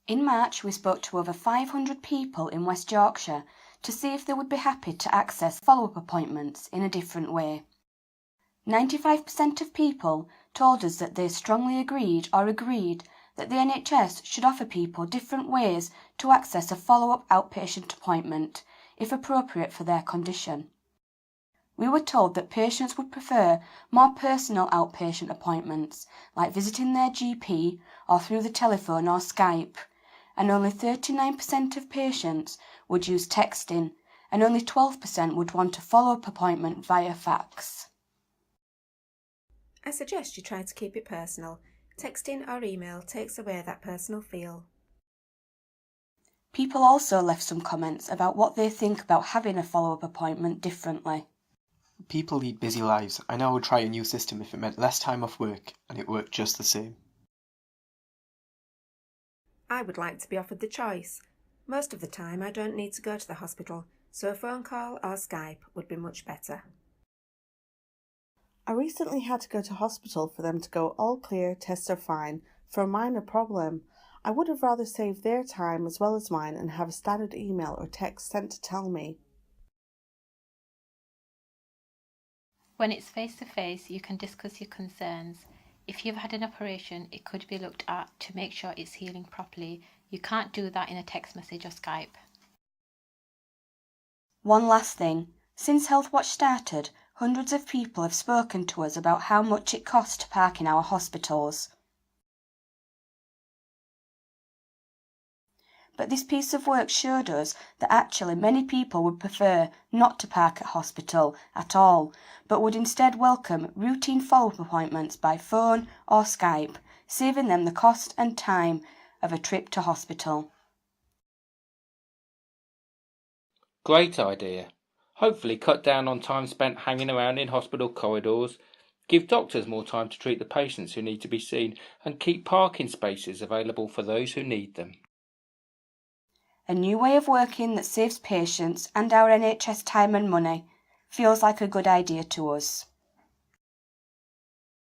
In March, we spoke to over 500 people in West Yorkshire to see if they would be happy to access follow-up appointments in a different way. 95% of people told us that they strongly agreed that the NHS should offer people different ways to access a follow-up outpatient appointment, if appropriate for their condition. We were told that patients would prefer more personal outpatient appointments, like visiting their GP or through the telephone or Skype, and only 39% of patients would use texting, and only 12% would want a follow-up appointment via fax. I suggest you try to keep it personal. Texting or email takes away that personal feel. People also left some comments about what they think about having a follow-up appointment differently. People lead busy lives. I know I would try a new system if it meant less time off work, and it worked just the same. I would like to be offered the choice. Most of the time I don't need to go to the hospital, so a phone call or Skype would be much better. I recently had to go to hospital for them to go all clear, tests are fine, for a minor problem. I would have rather saved their time as well as mine and have a standard email or text sent to tell me. When it's face-to-face, you can discuss your concerns. If you've had an operation, it could be looked at to make sure it's healing properly. You can't do that in a text message or Skype. One last thing. Since HealthWatch started, hundreds of people have spoken to us about how much it costs to park in our hospitals. But this piece of work showed us that actually many people would prefer not to park at hospital at all, but would instead welcome routine follow-up appointments by phone or Skype, saving them the cost and time of a trip to hospital. Great idea. Hopefully cut down on time spent hanging around in hospital corridors, give doctors more time to treat the patients who need to be seen, and keep parking spaces available for those who need them. A new way of working that saves patients and our NHS time and money feels like a good idea to us.